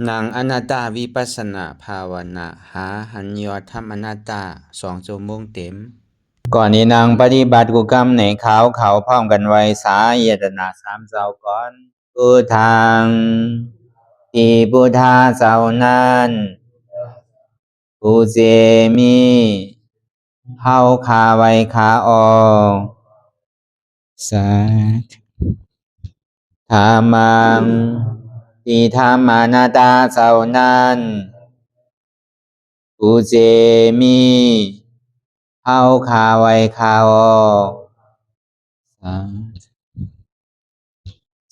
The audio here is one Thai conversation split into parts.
นางอนัตตาวิปัสสนาภาวนาหาหันยอดธรรมอนัตตา2 ชั่วโมงเต็มก่อนนี้นางปฏิบัติกุกรรมในเขาพร้อมกันไว้สาเยตนา3 เจ้าก่อนพุทธังที่พุทธาเจ้านั้นผู้เจมีเฮาคาไว้คาออกสาธุธรรมังที่ธรรมานาตาเจ้านั้นผู้เจมีเฮาคาไว้คาออก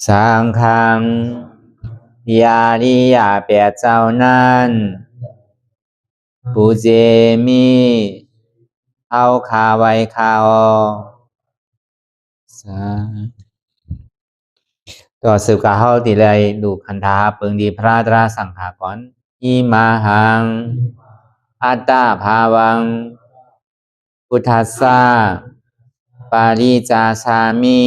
สังฆังยาริยาแปดเจ้านั้นผู้เจมีเฮาคาไว้คาออกต่อสืบกาเฮาติเลยดูคันธาเปิงดีพระตราสังขากรอิมาหังอัตตาภาวังพุทธัสสะปาริจาสามิ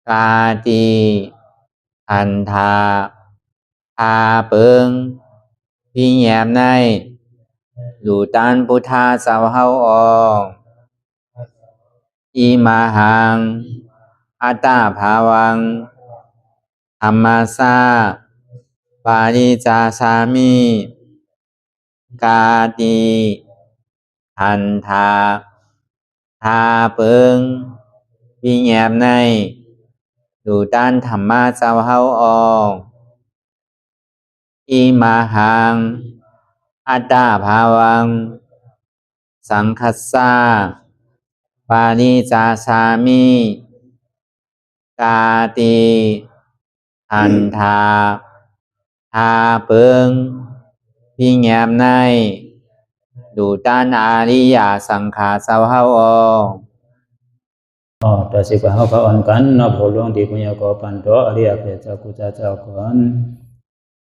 กาติอันธาพาเปิงพี่แยมในดูตันพุทธาสาวเฮาออกอิมาหังอัตตาภาวังธรรมัสสะปาริจาสามิกาติอันธาพาเปิงพี่แยมในดูตันธรรมะสาวเฮาออกอิมาหังอัตตาภาวังสังคัสสะปาริจาสามิกาติอันธาพาเปิงพี่แยมในดูตันอาริยสังขาสาวเฮาออกต่อสิกว่าเฮาก็อ่อนกันเนาะผู้หลวงที่ปุญญาก็ปันโตอริยเจ้ากุเจ้าก่อน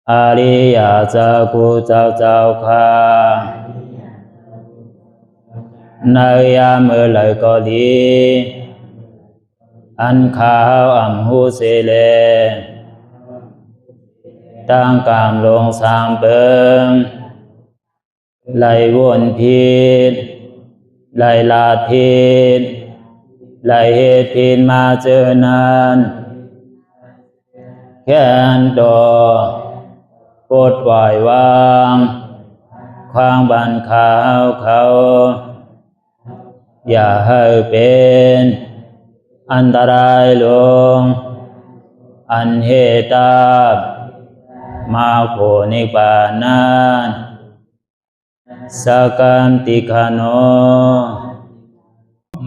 อริยเจ้ากุเจ้าค่ะในยามเมื่อไหร่ก็ดีอันข้าวอ่ำหูเสเลตั้งกามลงสามเปิงไหลวนพิษไหลลาพิษไหลเหตุพินมาเจอนานแค่นดอปดปล่อยวางความบันขาวเขาอย่าให้เป็นอันตรายลงอันเหตุตามาโผนิปานันสกันติคโน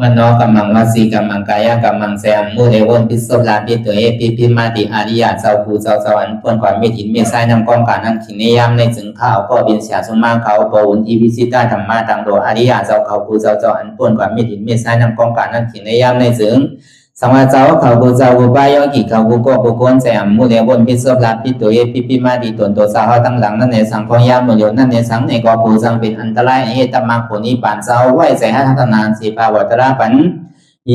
มโนกัมมังวสีกัมมังกายกัมมังแสมมุเรวนพิศลาปิตัวเอพิมาติอาริยะเจ้าภูเจ้าสวรรค์พ้นความไม่ถินไม่ใช่นำกองการนั้นขินในยามในจึงข้าวก็บินเสียสมมาเขาปวุนทีวิสิตาธรรมะตังโดอาริยะเจ้าเขาภูเจ้าสวรรค์พ้นความไม่ถินไม่ใช่นำกองการนั้นขินในยามในจึงสังวาเจ้าเขาภูเจ้าภูบายอกิเขาภูก็ภูโกนแสมมุเรวนพิศลาปิตัวเอพิมาติตนตัวสาวตั้งหลังนั่นในสังพยามมุเรนั่นในสังในก็ภูสังเป็นอันตรายเหตุมรรคผลนิพพานเจ้าไหวใส่ให้ทัศนานสีภาวตระปัน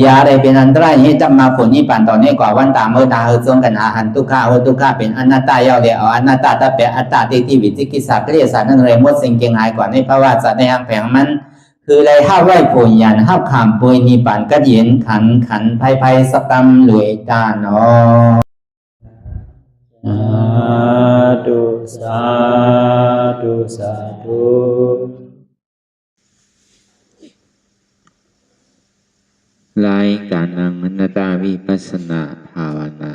ยาได้เป็นอันตรายให้จำมาผลนิพพานตอนนี้กว่าวันตามเมื่อตาเฮจงกันอาหันทุกข้าทุกข้าเป็นอนัตตาเยาเดียวอนัตตาตาเปอัตตาที่วิจิกิสาเกลียสานั่นเลยมดสิ่งเก่งหายกว่าในภาวะสัตว์ในอังแผงมันคือเลยห้าไหวผลยันห้าขามปุยนิพพานก็เย็นขันภัยสกรรมหลวยตาเนาะสาธุรายการนังอนัตตาวิปัสสนาภาวนา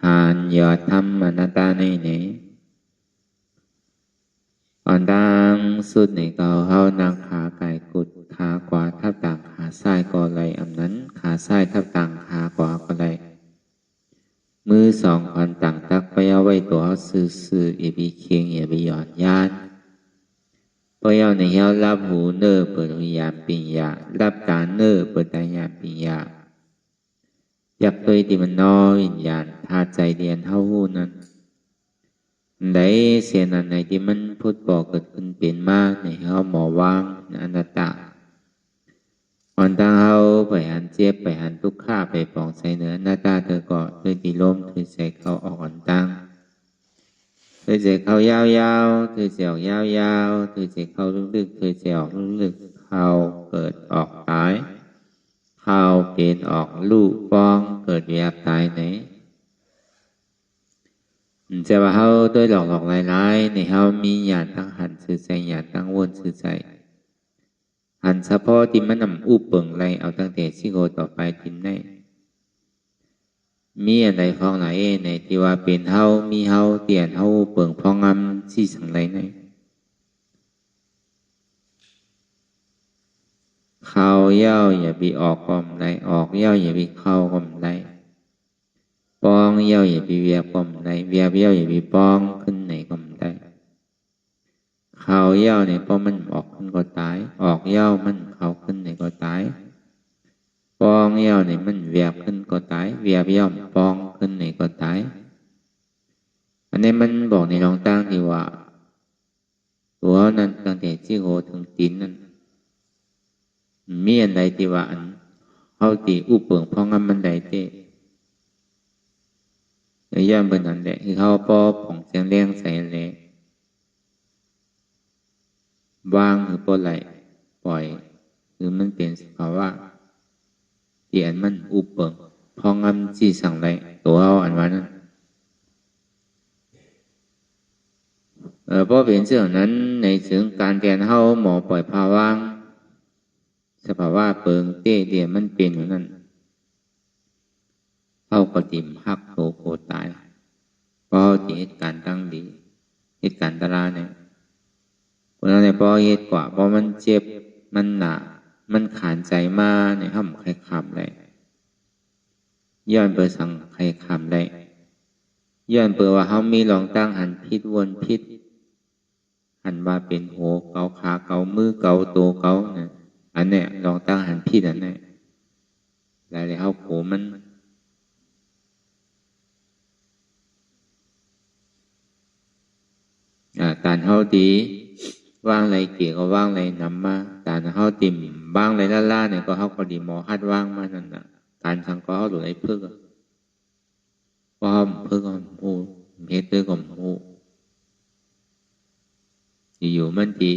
หานยอดธรรมอนัตตาในนี้อ่อนดังสุดในเก่าเฮานางขาไก่กุดขาขวาทับต่างขาซ้ายก็ไหลอำนั้นขาซ้ายทับต่างขาขวาก็ไหลมือสองพันต่างตักไปเอาไว้ตัวซื่อเอบีเคียงเอบีหย่อนยานพอเอาในเฮารับหูเนอเปิดวิญญาณปิญญารับตาเนอเปิดตาญาณปิญญาอยากเคยที่มันน้อยวิญญาณธาตุใจเรียนเท่าหูนั้นได้เสียนั้นในที่มันพูดบอกเกิดขึ้นเป็นมากในเฮาหมอว่างในอนัตตาอ่อนทางเฮาไปหันเจ็บไปหันทุกข้าไปปองใส่เนื้ออนัตตาเธอก็โดยที่ล้มคือใส่เขาออกอ่อนตัง thôiใจเข้ายาวๆthôiใจออกยาวๆthôiใจเข้าลึกๆthôiใจออกลึกๆเข้าเกิดออกตายเข้าเป็นออกลูกปองเกิดเวียบตายไหนจะว่าเขาด้วยหลอกหลายๆในเขามีญาณตั้งหันสื่อใจญาณตั้งวนสื่อใจหันเฉพาะที่มันนำอู้เปิงไรเอาตั้งแต่ชิโกต่อไปทิมได้มีอะไรพ้องไหนในที่ว่าเป็นเฮามีเฮาเตียนเฮาเปิงพ้องงำที่สังไรในเข้าเย้าอย่าไปออกก่อมไรออกเย้าอย่าไปเข้าก่อมไรปองเย้าอย่าไปเวียบก่อมไรเวียบเย้าอย่าไปปองขึ้นไหนก่อมไรเข้าเย้าเนี่ยพอมันออกขึ้นก็ตายออกเย้ามันเข้าขึ้นไหนก็ตายปองเย้าเนี่ยมันเวียบขึ้นก็ตายเวียบเย้าปองขึ้นไหนก็ตายอันนี้มันบอกในรองตั้งที่ว่าตัวนั้นตั้งแต่ที่โหถึงตีนนั้นมีอันใดที่ว่าอันเขาตีอุปเปิงพ้องงั้นมันใดเต้ย่อมเป็นอันแหละที่เขาปอผ่องเสียงแรงใส่แหละวางหรือปล่อยไหลปล่อยหรือมันเป็นสภาวะเตียนมันอุปเปิงพ้องงั้นที่สั่งไรตัวเขาอันว่านั้นเพราะเป็นเรื่องนั้นในถึงการแทนเขาหมอปล่อยภาวะสภาวะเปิงเต้เดียมันเป็นอย่างนั้นเข้าก็ติ่มหักโตโคตายเพราะเหตุการณ์ตั้งดีเหตุการณ์ตราเนี่ยเพราะนั้นเนี่ยพอเหตุกว่าเพราะมันเจ็บมันหนามันขานใจมาเนี่ยห้ามใครคำเลยย้อนเปิดสั่งใครคำเลยย้อนเปิดว่าเขามีลองตั้งหันพิษวนพิษหันว่าเป็นโหเกาขาเกามือเกาโตเกาเนี่ยอันเนี้ยลองตั้งหันพิษอันเนี้ยแล้วเขาโผมันตานเขาดีว่างไรเกี่ยวก็ว่างไรนำมาตานเขาติ่มบ้างไรล่าเนี่ยก็เขาก็ดีหมอฮัดว่างมานั่นน่ะการสังก็เขาหลุดไอ้เพื่อว่าเพื่อก็โอ้เฮ็ดเพื่อก็โอ้อยู่มันดี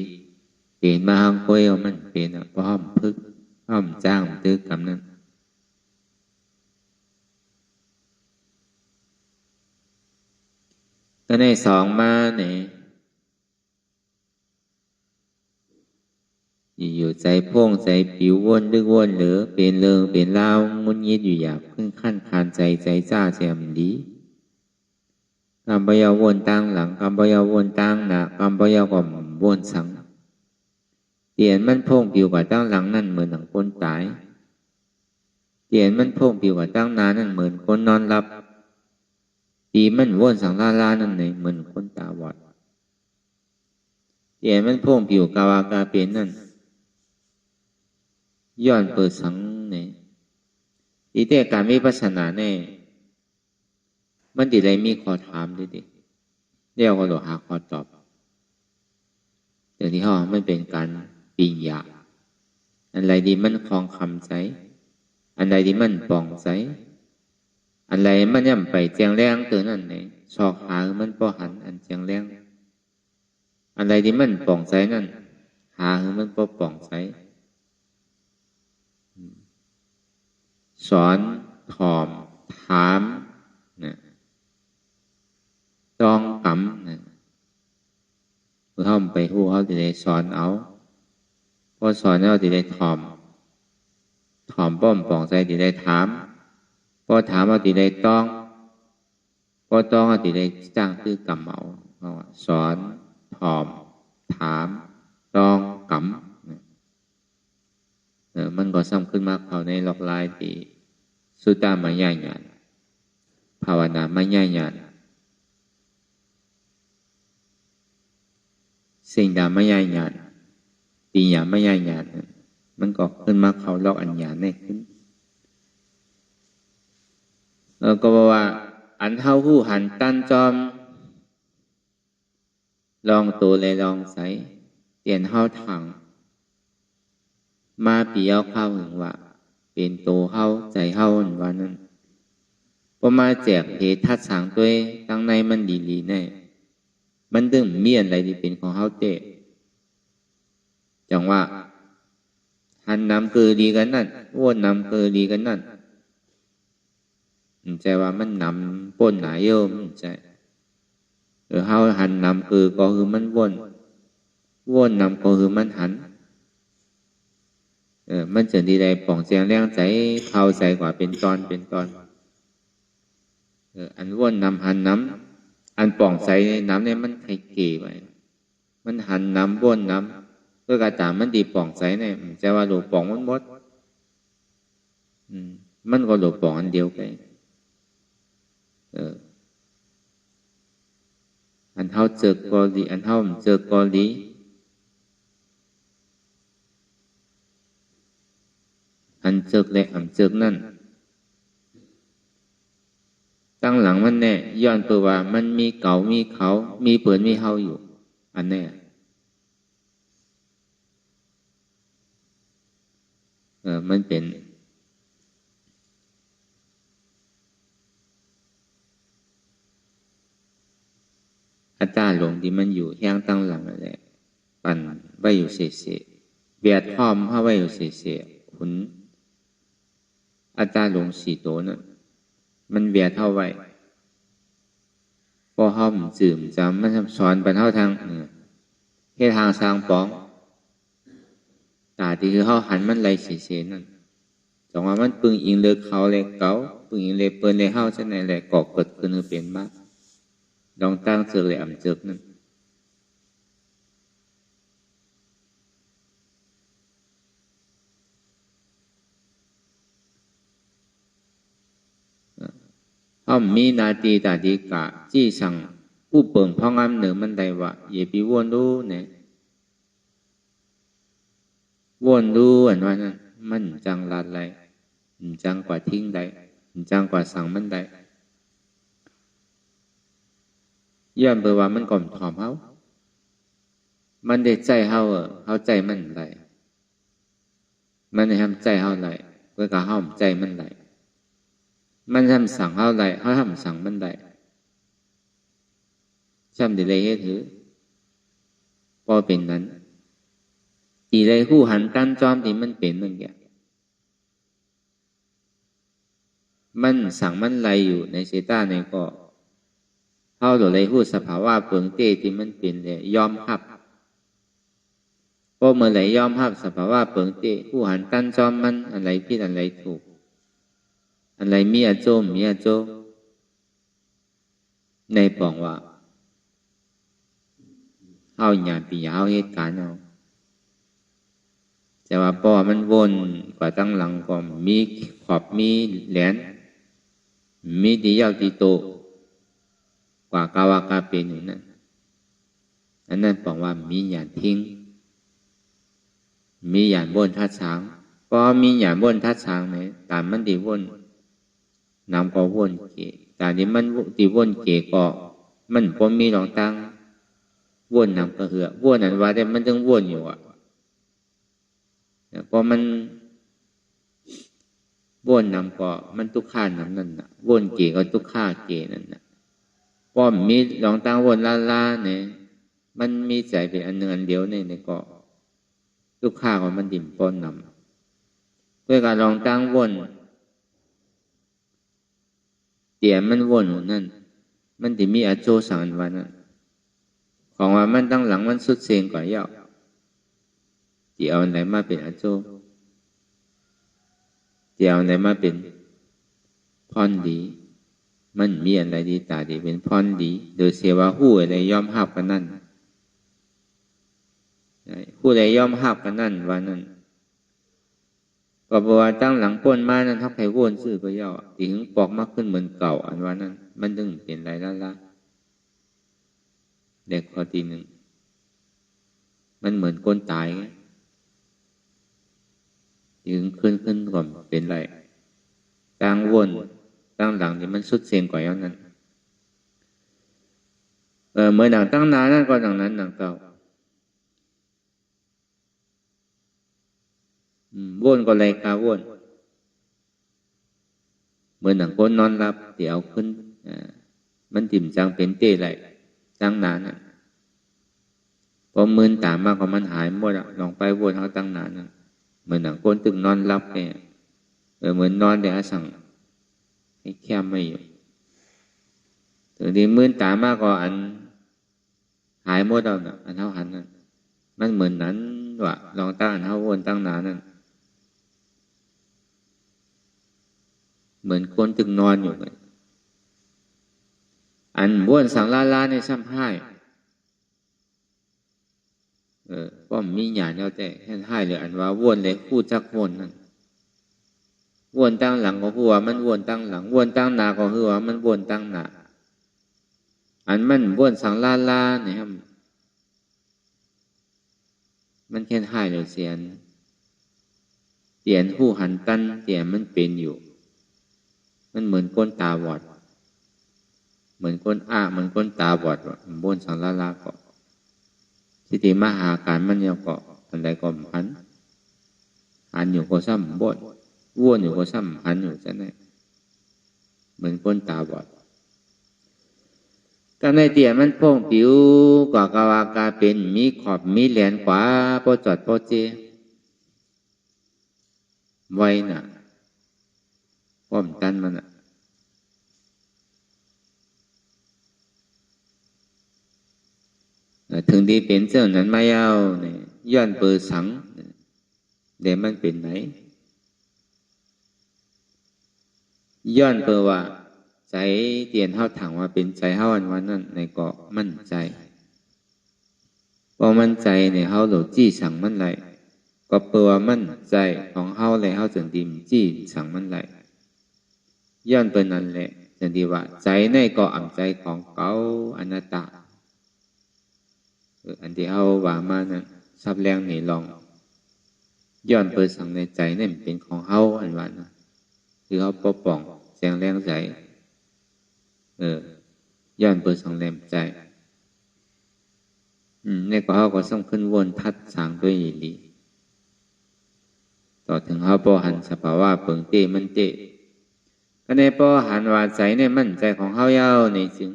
เป็นมาห้างคุยมันเป็นเพราะเพื่อห้ามจ้างตื้อกำนั้นก็ในสองมาเนี่ยอยู่ใจพ่งใจผิววนดึกวนเหลือเป็นเริงเป็นเล่างุนยิดอยู่อยากขึ้นขั้นคานใจจ้าแจมดีกำปยาวนตั้งหลังกำปยาวนตั้งหน้ากำปยาก่อมวนสังเตียนมันพ่งผิวกับตั้งหลังนั่นเหมือนหนังคนตายเตียนมันพ่งผิวกับตั้งหน้านั่นเหมือนคนนอนหลับตีมันวนสังล่านั่นเหมือนคนตาบอดเตียนมันพ่งผิวกาวากาเป็นนั่นย้อนเปิดสังเนี่ยอีแต่การวิปัสสนาเนี่ยมันติดอะไรมีข้อถามดิเรียกว่าหลหาข้อตอบแต่ที่ห้อไม่เป็นการปีญาอันใดดีมันคลองคำใจอันใดดีมันปองใจอันใดมันย่ำไปเจียงแรงตัวนั่นเนี่ยชอกหามันป้อหันอันเจียงแรงอันใดดีมันปองใจนั่นหามันป้อปองใจสอนถ่อมถามนะต้องกำนะเพื่อเข้าไปหู้เขาจะได้สอนเอาพอสอนแล้วจะได้ถ่อมป้อมปองใจจะได้ถามพอถามเอาจะได้ต้องพอต้องเอาจะได้จ้างตื้อกำเอาสอนถ่อมถามต้องกำมันก็ซ้ำขึ้นมาเขาในหลอกลายที่สุตตามายญาณภาวนามายญาณสิ่งดามายญาณปีญามายญาณมันก็ขึ้นมาเขาลอกอัญญาณได้ขึ้นแล้วก็บอกว่าอันเท่าผู้หันตั้นจอมลองตัวเลยลองใส่เปลี่ยนเท่าถังมาปีเอาเข้าถึงว่าเป็นโตเข้าใจเข้าวันนั้นพอมาแจกเหตุทัดสางตัวตั้งในมันดีๆแน่ มันถึงมีอะไรที่เป็นของเฮาเตะจังว่าหันนำคือดีกันนั่นวนนำคือดีกันนั่นใจว่ามันนำป้นหนาเยอะมันใจเฮาหันนำคือก็คือมันวนนำก็คือมันหันมันจะดีใดป่องเสียงแรงใจเข้าใจกว่าเป็นตอนอันวนนำหันน้ำอันป่องใสน้ำเนี่ยมันไข่เก๋ไว้มันหันน้ำวนน้ำเพื่อกระตามมันดีป่องใสเนี่ยจะว่าหลวป่องมันหมดมันก็หลวป่องอันเดียวไปอันเท่าเจอกอลีอันเท่าเจอกอลีอันเจกและอันเจกนั่นตั้งหลังมันแน่ย้อนตัวว่ามันมีเก่ามีเขามีเปิดมีเฮาอยู่อันแน่มันเป็นอาจารย์หลงที่มันอยู่แห้งตั้งหลังนั่นแหละปั่นไว้อยู่เสียเบียดท่อมเข้าไว้อยู่เสียขุนอาจารย์หลงสี่โตนั่นมันเบียดเท่าไว้พอห้อมจืมจำมันสอนไปเท่าทางเฮ็ดทางสร้างป้องตาที่คือเขาหันมันไหลเสียนั่นจังว่ามันปึงอิงเลือกเขาเลยเก่าปึงอิงเลยเปิ้นเลยเฮาเช่นไหนเลยก่อเกิดขึ้นเป็นมากลองตั้งเสือเลยอ่ำเจิกนั่นห้อมมีนาทีตาดีกะจี้สั่งผู้เปิงพ่องามเหนือมันได้ว่าเย่ปีวนรู้เนี่ยวนรู้อันว่านั้นมันจังลาดไรจังกว่าทิ้งได้จังกว่าสั่งมันได้ย้อนไปว่ามันก่อมถอมเฮามันได้ใจเฮาเฮาใจมันไหลมันได้ทำใจเฮาไหลเพื่อการเฮาใจมันไหลมันทำสั่งเฮาไหลเฮาทำสั่งมันได้ช่ำดีเลยให้ถือพอเป็นนั้นตีเลยคู่หันกันจอมที่มันเป็นนั่นแกมันสั่งมันไหลอยู่ในเซต้าในก็เฮาโดยเลยพูดสภาวะเปิงเต้ที่มันเป็นเลยยอมรับพอเมื่อไหร่ยอมรับสภาวะเปิงเต้คู่หันกันจอมมันอะไรผิดอะไรถูกอะไรมีอาโจมมีอาโจในปองว่าเฮาหยาปีเฮาเหตุการณ์เอาแต่ว่าพอมันวนกว่าตั้งหลังก็มีขอบมีแหลนมีดียาวดีโตกว่ากาวากาเป็นอยู่นั่นอันนั้นบอกว่ามีหยาดทิ้งมีหยาดวนทัดช้างพอมีหยาดวนทัดช้างไหนตามมันดีวนนำก็วนเกะแต่ที่มันดีวนเกะก็มันพอมีหลองตั้งวนนำก็เหือวนนั้นว่าแต่มันต้องวนอยู่พอมันวนนำก็มันทุกข้านำนั่นน่ะวนเกะก็ทุกข้าเกะนั่นน่ะพอมีหลองตั้งวนล่าเนี่ยมันมีใจเป็นอันหนึ่งอันเดียวในก็ทุกข้าก็มันดิ่มป้อนนำด้วยการลองตั้งวนเตี่ยมันวนนั่นมันดิ่มีอาโจสังอันวันนั้นของว่ามันตั้งหลังมันสุดเสียงกว่าเยาที่เอาไหนมาเป็นอาโจที่เอาไหนมาเป็นพรดีมันมีอะไรดีตาดีเป็นพรดีโดยเสียว่าหู้อะไรยอมหับกันนั่นหู้อะไรยอมหับกันนั่นว่านั่นก็บอกว่าตั้งหลังป้นมานั้นทักใครวนซื่อก็เยาถึงปอกมากขึ้นเหมือนเก่าอันว่านั้นมันดึงเปลี่ยนไรละเด็กข้อที่หนึ่งมันเหมือนคนตายถึงขึ้นก่อนเป็นไรตั้งวนตั้งหลังนี่มันสุดเสียงกว่าอย่างนั้นเมื่อหนังตั้งนานนั่นก็หนังนั้นหนังเก่าวนก็เลยกาวนเมื่อหนังคนนอนรับเดี๋ยวขึ้นมันติ่มจังเป็นเต้ไรตั้งนาน พอมืนตามมากกว่ามันหายหมดอะลองไปวนเขาตั้งนานนะเหมือนหนังก้นตึงนอนรับเนี่ยเหมือนนอนเดี๋ยวสั่งให้แคบไม่อยู่ถึงที่มืนตามากกว่าอันหายหมดแล้วนะอันเท่าหันนั่นมันเหมือนนั้นว่ะลองตั้งอันเท่าวนตั้งนานนั่นเหมือนคนตึงนอนอยู่เลยอันบ้วนสังลาในซ้ำให้ก็มีหยาดเอาแต่ให้เลยอันว่าวนเลยคู่จักวนนั่นวนตั้งหลังก็คือว่ามันวนตั้งหลังวนตั้งหน้าก็คือว่ามันวนตั้งหน้าอันมันวนสังลาเนี่ยครับมันแค่ให้เลยเสียนเตียนผู้หันตันเตียนมันเป็นอยู่มันเหมือนก้นตาบอดเหมือนก้นเหมือนก้นตาบอดบนสังลาเกาะสิติมหาการมันยังเกาะอันใดก็หันอยู่ก็ซ้ำบดวนอยู่ก็ซ้ำหันอยู่ซะแน่เหมือนก้นตาบอดการในเตียมันพ่งผิวกว่ากาวากาเป็นมีขอบมีแหลนกว่าปอจอดปอเจไว้น่ะป้อมตันมันน่ะถึงที่เป็นเจ้านั้นไม่เอาเนี่ยย้อนเปิดสังเดี๋ยวมันเป็นไหนย้อนเปิดว่าใจเตียนเท่าถังว่าเป็นใจเท่าวันนั้นในเกาะมั่นใจพอมั่นใจเนี่ยเท่าหลจี้สั่งมันไหลก็เปิดว่ามั่นใจของเท่าเลยเท่าจนดิมจี้สั่งมันไหลย้อนเปิดนั่นแหละจนดีว่าใจในเกาะอ่ำใจของเขาอนัตตาอันที่เอาว่ามานั้นซับแรงนี่ลองย้อนเปิดสั่งในใจนี่เป็นของเฮาอันว่านะคือเขาปกป้องแสงแรงใจย้อนเปิดสั่งแรงใจในก็เฮาก็ส่งขึ้นวนทัดสั่งด้วยดีต่อถึงเฮาปอหันสภาวะเปิงเตมันเตก็ในปอหันว่าใจในมั่นใจของเฮาเย้าในจึง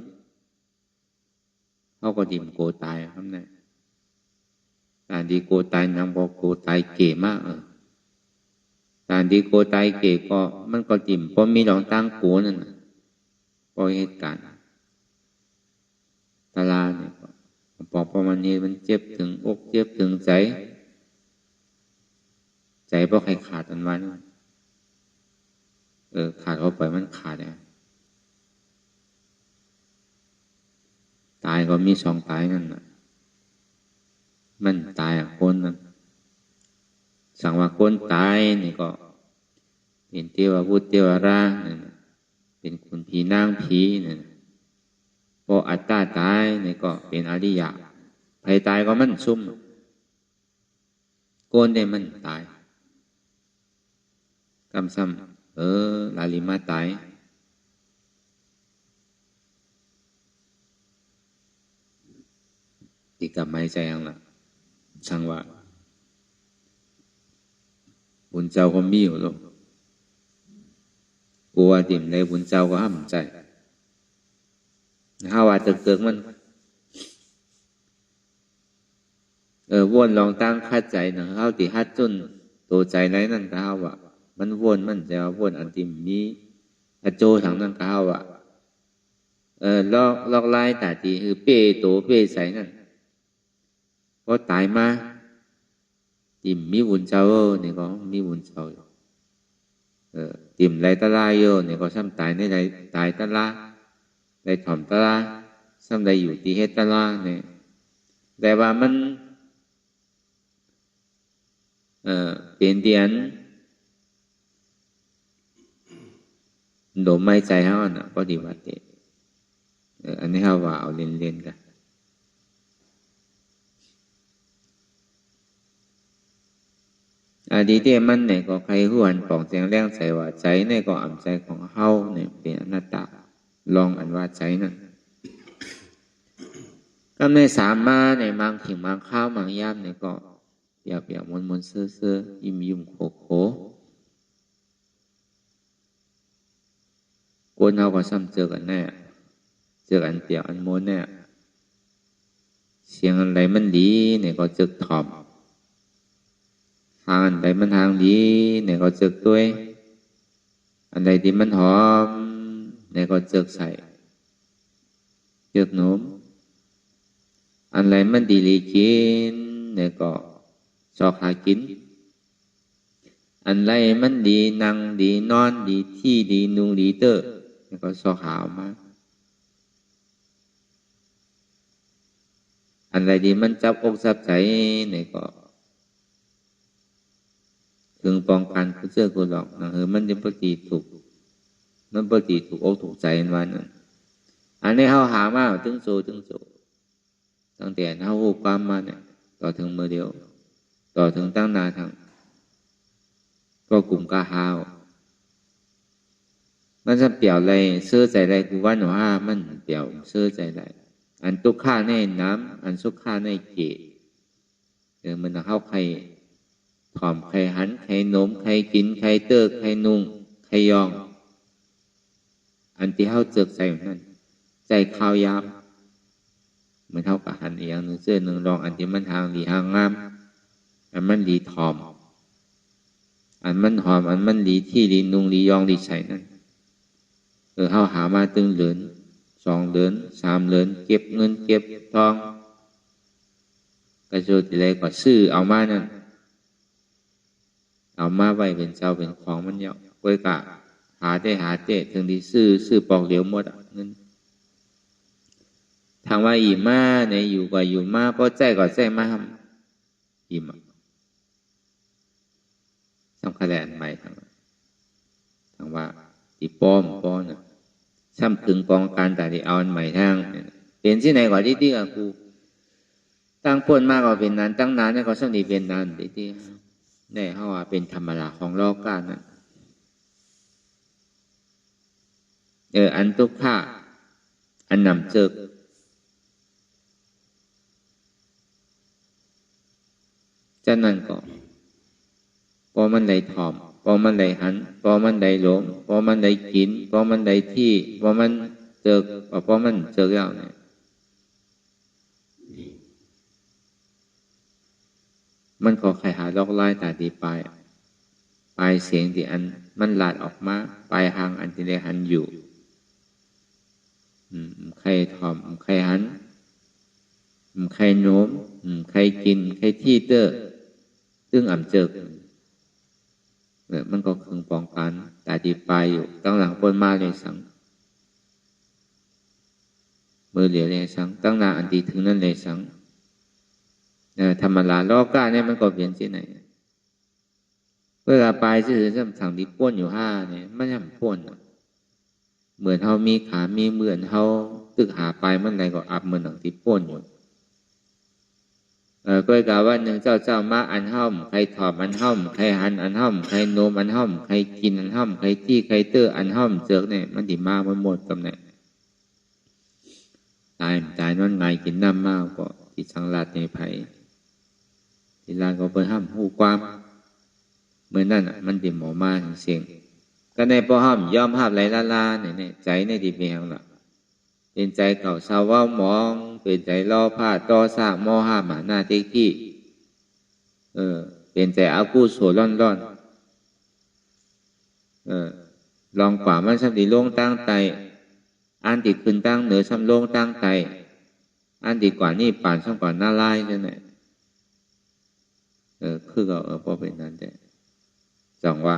เฮาก็ดิ่มโกตายครับเนี่ยการดีโกตายนำบอกโกตายเก๋มากการดีโกตายเก๋ก็มันก็ดิ่มเพราะมีหลองตั้งโกนั่นพอเหตุการณ์ตาลาเนี่ยพอประมาณนี้มันเจ็บถึงอกเจ็บถึงใจเพราะใครขาดอันไว้นั่นขาดเข้าไปมันขาดเนี่ยตายก็มีสองตายนั่นน่ะมันตายคนนั้นสั่งว่าคนตายนี่ก็เป็นเทวบุตรเทวราเป็นคุณผีนางผีนี่พออัตตาตายนี่ก็เป็นอริยะใครตายก็มันซุ่มโกนได้มันตายกำซ้ำลาลิมาตายที่กลับมาใจยังล่ะช่างว่าบุญเจ้าก็มีอยู่ลูกกลัวดิ่มในบุญเจ้าก็ห้ามใจถ้าว่าตึกมันวนลองตั้งคาดใจนะเขาตีฮัดจนตัวใจไหนนั่นก็เขาว่ามันวนมันจะวนอันติมมีอโจทางนั่นก็เขาว่าลอกไล่ตาตีคือเป้โตเป้ใสนั่นพอตายมาติมมีบุญเจ้าเนี่ยก็มีบุญเจ้าติมไรตะลายเนี่ยก็ซ้ำตายในไรตายตะลาไรถ่อมตะลาซ้ำไรอยู่ที่เฮตตะลาเนี่ยแต่ว่ามันเป็นเดียนโดมไม่ใจเขาน่ะก็ดีว่าเตอันนี้เขาว่าเอาเล่นๆกันดีเตมันเนี่ยก็ใครหวนปองเสียงแรงใส่ว่าใจเนี่ยก็อ่ำใจของเฮาเนี่ยเป็นอนัตตาลองอันว่าใจนั่นก็ในสามมาในมังขิงมังข้าวมังย่ำเนี่ยก็เปียกมนเสื้อยิ้มโคโกนเฮาก็ซ้ำเจอกันแน่เจอกันเปียกอันมนแน่ เสียงอันใดมันดีเนี่ยก็จึกถ่อมทางอันใดมันทางดีเนี่ยก็จึกด้วยอันใดที่มันหอมเนี่ยก็จึกใส่จึกโน้มอันใดมันดีลีกินเนี่ยก็ชอกหากินอันไรมันดีนั่งดีนอนดีที่ดีนุงดีเตอร์เนี่ยก็ชอกหามาอันไรดีมันจับอกจับใจเนี่ยก็ถึงป้องกันผู้เชื่อกูหลอกนะมันจะปฏิถูกมันปฏิถูกอกถูกใจวันนั้นอันนี้เขาหามาถึงโซตั้งแต่เขาหูความมาเนี่ยต่อถึงมือเดียวต่อถึงตั้งนาทางก็กลุ่มกาหาวมันจะเปี่ยวอะไรเสื้อใจอะไรกูว่าหนูว่ามันเปี่ยวเสื้อใจอะไรอันตุกข้าในน้ำอันสุขข้าในเกศมันเข้าใครถอมใครหันใครโน้มใครกินใครเติกใครนุ่งใครยองอันที่เข้าเจิกใจนั้นใจข้าวยามเหมือนเท่ากับหันเอียงหนึ่งเสื้อหนึ่งรองอันที่มันทางดีทางงามอันมันดีถอมอันมันหอมอันมันดีที่ดีนุ่งดียองดีใส่นั้นเข้าหามาตึงเหลือน2 เดือน3 เดือนเก็บเงินเก็บทองกระโจนอะไรก็ซื้อเอามานั่นเอามาไว้เป็นเจ้าเป็นของมันเยาะกล้วยกะหาเจถึงที่ซื้อปอกเหลียวหมดเงินทางว่าอีมาเนี่ยอยู่ก็อยู่มาเพราะใจก็ใจมาทำอีมาสำคัญแหละใหม่ทางว่าที่ป้อมเนี่ยซ้ำถึงกองการแต่ที่เอาอันใหม่ทางเป็นที่ไหนก่อนที่กับกูตั้งพ้นมากกว่าเป็นนั้นตั้งนานเนี่ยก็ซ้ำดีเป็นนานที่ได้เขาว่าเป็นธรรมดาของโลกการนั้นอันทุกข้าอันนำเจิกจะนั่นก็พอมันได้ถอมพอมันได้หันพอมันได้หลงพอมันได้กินพอมันได้ที่พอมันเจิกพอมันเจิกแล้วเนี่ยมันก็ใครหาลอกไล่ตาดีปลายเสียงที่อันมันหลาดออกมาปลายหางอันที่ได้หันอยู่ใครถอมใครหันใครโน้มใครกินใครที่เตอร์ซึ่งอ่ำเจิกมันก็คึงปองกันตาดีปลายอยู่ตั้งหลังปนมาเลยสังมือเหลียวเลยสังตั้งหน้าอันดีถึงนั่นเลยสังธรรมดาล้อก้าเนี่ยมันก็เปลี่ยนที่ไหนเวลาปลายซื่อๆสั่งดีป้นอยู่5เนี่ยมันยังป้นเหมือนเขามีขามีเหมือนเขาตึกหาปลายมันอะไรก็อับเหมือนหนังที่ป้นอยู่ก็กล่าวว่าหนึ่งเจ้ามาอันห้อมใครถอมอันห้อมใครหันอันห้อมใครโนมอันห้อมใครกินอันห้อมใครที่ใครเตอร์อันห้อมเจือกเนี่ยมันดีมากมันหมดกำเนิดตายนั่นไงกินน้ำมากก็ที่สังลาดในไผ่ที่ลานก็ไปห้ามหูความเมื่อนั่นมันดีหมอมาเสียงก็ในพอห้ามยอมห้ามไรลาเนี่ยใจในดีเมียงล่ะเป็นใจเก่าสาวว่ามองเป็นใจล่อผ้าต่อสร้างมอห้าหมาหน้าเทกี้เป็นใจอากูโสร่อนลองกว่ามันสัมดีโล่งตั้งใจอันติขึ้นตั้งเหนือสัมโล่งตั้งใจอันดีกว่านี่ป่านสัมก่อนหน้าไล่นั่นแหละคือก็พอเป็นนั้นแต่จังว่า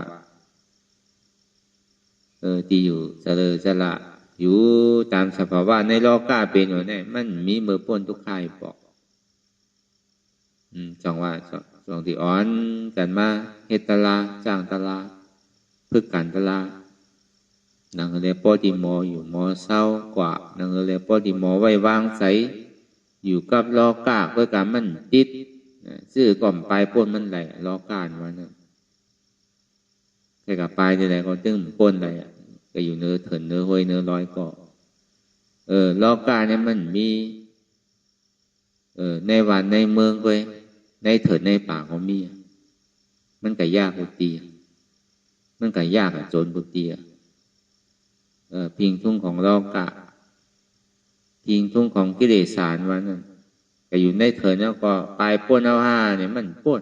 ที่อยู่จะละอยู่ตามสภาวะในโลกาเป็นอยู่เนี่ยมันมีมือป้นทุกข่ายบอกจังว่าสองที่อ่อนกันมาเฮตตลาจ้างตลาพึกกันตลานังเรียปอติโมอยู่มอเศร้ากว่านังเรียปอติโมไว้วางใสอยู่กับโลกาเพื่อการมันติดซื้อก่อมปลายป้นมันไหลโลกาวันนั้นแค่กับปลายอะไรก็ตึ้งป้นไหลก็อยู่เนื้อเถินเนื้อห้อยเนื้อร้อยก็โลกาเนี่ยมันมีในวันในเมืองก็ในเถินในป่าก็มีมันก็ยากบุตรีมันก็ยากโจรบุตรีพิงทุ่งของโลกาพิงทุ่งของกิเลสารวันนั้น ก็อยู่ในเถินแล้วก็ปลายป่นเอาห้าเนี่ยมันป่น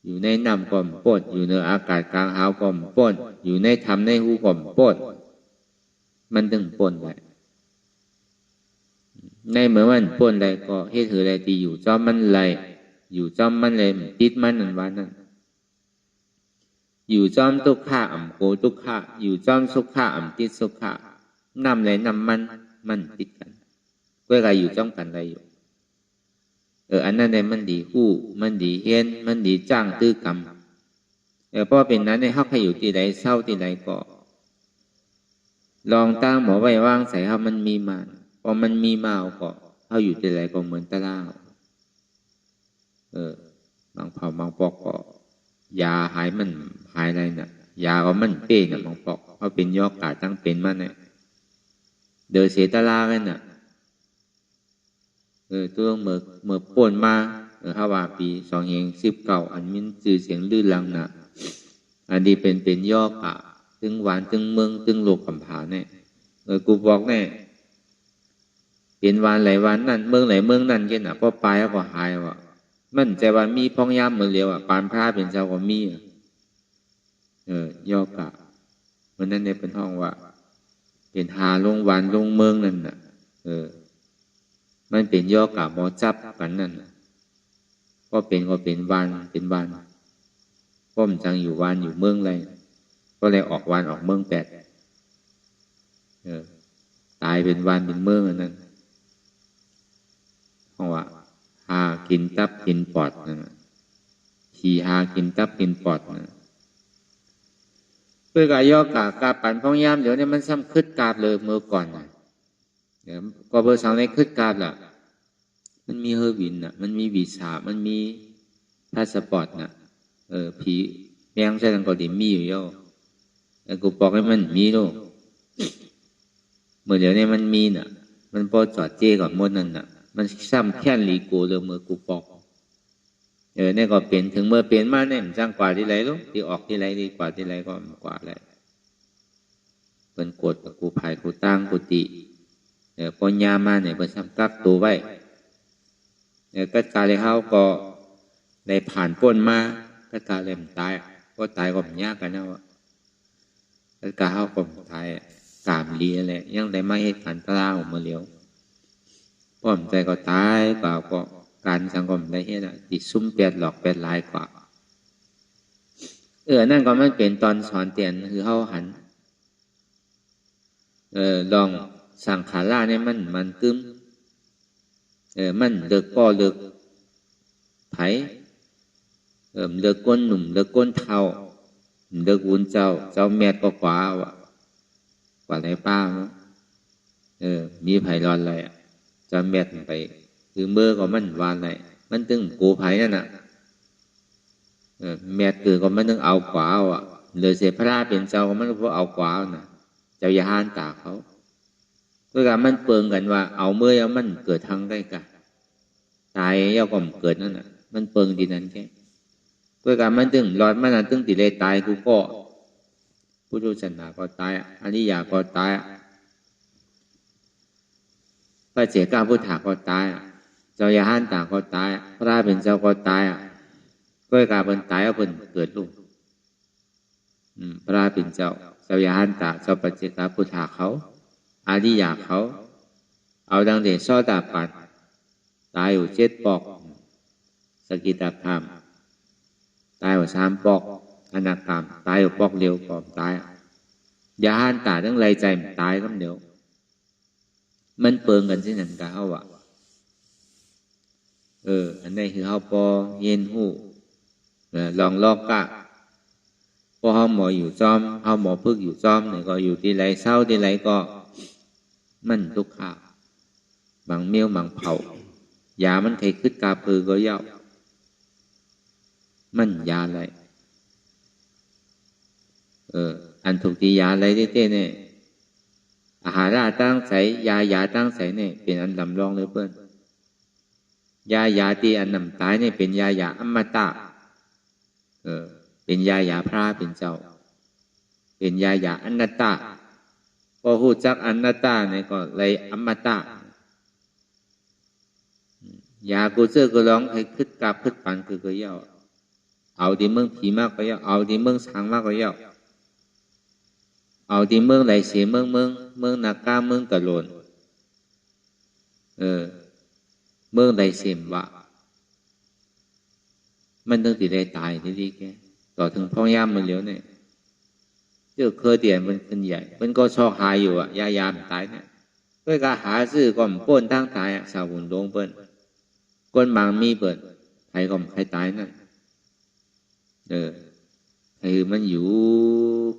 อยู่ในน้ำก็มป่นอยู่ในอากาศกลางหาวก็มป่นอยู่ในธรรมในหูก็มป่นมันถึงป่นไว้ในเมื่อมันป่นอะไรก็เฮ็ดถืออะไรที่อยู่จอมมันไรอยู่จอมมันเลยติดมันนั่นวันนั้นอยู่จอมทุกข้าอ่ำโกทุกข้าอยู่จอมสุขข้าอ่ำติดสุขข้านำเลยนำมันติดกันก็อะไรอยู่จอมกันอะไรอยู่อันนั้นเนี่ยมันดีคู่มันดีเฮียนมันดีจ้างตื้อกรรมเพราะเป็นนั้นในเขาใครอยู่ที่ใดเศร้าที่ใดก็ลองตั้งหมอไว้ว่างใส่เขามันมีมาพอมันมีมาก็เขาอยู่ที่ใดก็เหมือนตะล่าบางเผาบางปอกก็ยาหายมันหายอะไรน่ะยาก็มันเป้น่ะบางปอกเขาเป็นยอกกาตั้งเป็นมันเนี่ยเดือเสียตะล่ากันน่ะตัวเมื่อป่นมาเขาว่าปี2019อันมินจื่อเสียงลื่นลังน่ะอันนี้เป็นย่อกะตึงหวานตึงเมืองตึงโลกกำผาเนี่ยกูบอกแน่เป็นวันไหลวันนั่นเมืองไหลเมืองนั่นแค่น่ะพอไปแล้วก็หายว่ะมันใจวันมีพองยามเหมือนเลียวอ่ะปานพระเป็นเจ้าก็มีย่อกะเพราะนั้นเนี่ยเป็นห้องว่าเป็นหาลงวันลงเมืองนั่นน่ะมันเป็นย่อกะหมอจับกันนั่นก็เป็นวันก็มจังอยู่วันอยู่เมืองไรก็เลยออกวันออกเมือง8ตายเป็นวันเป็นเมืองอันนั้นเพราะว่าหากินตับกินปอดนั่นขี่หากินตับกินปอดนั่นเพื่อกายอกะกาปั่นพองยามเดี๋ยวนี้มันซ้ำคึดกาบเลยเมื่อก่อนนะก็เบอร์2ในคึดกาบล่ะมันมีเฮอร์วินน่ะมันมีวีซ่ามันมีพาสปอร์ตน่ะผีแมงใช่ทางเกาหลีมีอยู่ย่อแต่กูบอกให้มันมีโลกเมื่อเดี๋ยวนี้มันมีน่ะมันพอจอดเจ้ก่อนหมดนั่นน่ะมันซ้ำแค่ลีกูเลยเมื่อกูบอกเนี่ยก็เป็นถึงเมื่อเป็นมาเนี่ยมันจ้างกว่าที่ไรลูกที่ออกที่ไรดีกว่าที่ไรก็กว่าอะไรเป็นกดกูภายกูตั้งกูติพอยามาเนี่ยเป็นซ้ำกักตัวไว้ก็กาเลยเขาก็ได้ผ่านพ้นมาก็กาเลยมันตายก็ตายก็มันยากกันนะวะก็กาเขาก็ตายกามลีอะไรยังได้มาเหตุการณ์ตลาออกมาเลี้ยวป้อมใจก็ตายเปล่าก็การสังคมได้เหตุติดซุ่ม8หลอก8ลายกว่านั่นก็มันเป็นตอนสอนเตียนคือเขาหันลองสั่งขาล่าเนี่ยมันตึ้มมันเลิกป้อเลิกไผเลิกก้นหนุ่มเลิกก้นเทาเลิกวุ้นเจ้าแม่ก็กว่าไหนป้ามีไผรอนอะไรเจ้าแม่ไปคือเมื่อก็มันวานอะไรมันตึงกูไผนั่นน่ะแม่คือก็มันตึงเอากว่าเลยเสียพระราเป็นเจ้าก็มันก็เอากว่าน่ะเจ้าอย่าห้านตาเขาเมื่อการมันเปิงกันว่าเอาเมื่อมันเกิดทางได้กันตายเย้าก็เกิดนั่นน่ะมันเปิงดีนั้นแค่เมื่อการมันตึงรอดมันตึงติเลยตายกูก็พุทธศาสนาก็ตายอริยาก็ตายพระเจ้าพุทธาก็ตายเจ้าอย่าห้านตาก็ตายพระราเป็นเจ้าก็ตายก็การเป็นตายเอาเป็นเกิดลูกพระราเป็นเจ้าอย่าห้านตาเจ้าพระเจ้าพุทธาเขาอริยาเขาเอาดังเดชซ้อตาปัดตายอยู่7 ปอกสกิตาคามตายอยู่3 ปอกอนาคามตายอยู่ปอกเดียวก่อนตายอย่าห้านตาทั้งไรใจมันตายก็เดียวมันเปิงกันที่นั่นกะเขาว่าอันนี้คือเขาปอเย็นหูลองลอกกะพอเขาหมออยู่จอมเขาหมอพึกอยู่จอมเนี่ยก็อยู่ที่ไรเศร้าที่ไรก็มันทุกข์ขาบางเมี้ยวบางเผายามันเคยขึ้นกาพือก็เย้ามันยาอะไรอันถูกตียาอะไรเต้เนี่ยอาหารตั้งใสยาตั้งใสเนี่ยเป็นอันลำรองเลยเพื่อนยาที่อันนำตายเนี่ยเป็นยาอมตะเป็นยาพระเป็นเจ้าเป็นยาอนัตตาพอหูจักอนัตตาเนี่ยก็เลยอมตะ อย่ากูเจอกูร้องให้คึดกลับคึดปันคือก็เย่าเอาที่เมืองผีมากก็เย่าเอาที่เมืองช้างมากก็เย่าเอาที่เมืองไหลเสียเมืองนักกล้าเมืองตะโลนเมืองไหลเสียมวะมันต้องติดได้ตายที่ดีแกต่อถึงพ่อยามมันเหลียวเนี่ยเจ้าเคยเดียนมันขึ้นใหญ่มันก็ชอบหายอยู่ยามตายเนี่ยเพื่อการหาซื้อก่อมป้นทั้งตายสาวหุ่นดงเปิ้นก้นบางมีเปิดใครก่อมใครตายนั่นคือมันอยู่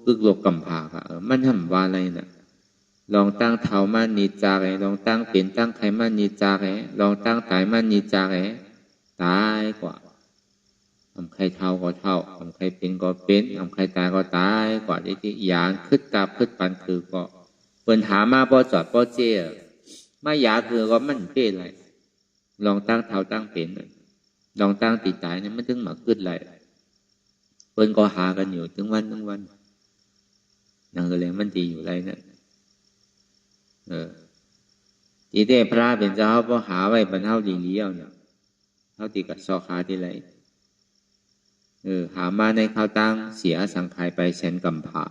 กึกโลกกำพาค่ะมันทำว่าอะไรน่ะลองตั้งเท้ามันนิจาไงลองตั้งเป็นตั้งใครมันนิจาไงลองตั้งตายมันนิจาไงตายกว่าทำใครเท่าก็เท่าทำใครเป็นก็เป็นทำใครตายก็ตายกว่าที่ยานคึดกาบคึดปันคือก็เปิ่นหามาบ่จอดบ่เจี๋ยมาหยาคือก็มันเป็นไรลองตั้งเท้าตั้งเป็นลองตั้งติดตายเนี่ยมันถึงมาขึ้นไรเปิ้นก็หากันอยู่ถึงวันนั่นก็เลยมันดีอยู่ไรนั่นทีเดียพระเป็นเจ้าเพราะหาไว้บรรเทาดีเลี้ยวเนี่ยเท่าตีกับซอขาที่ไรหามาในข้าวตั้งเสียสังขายไปแสนกำผา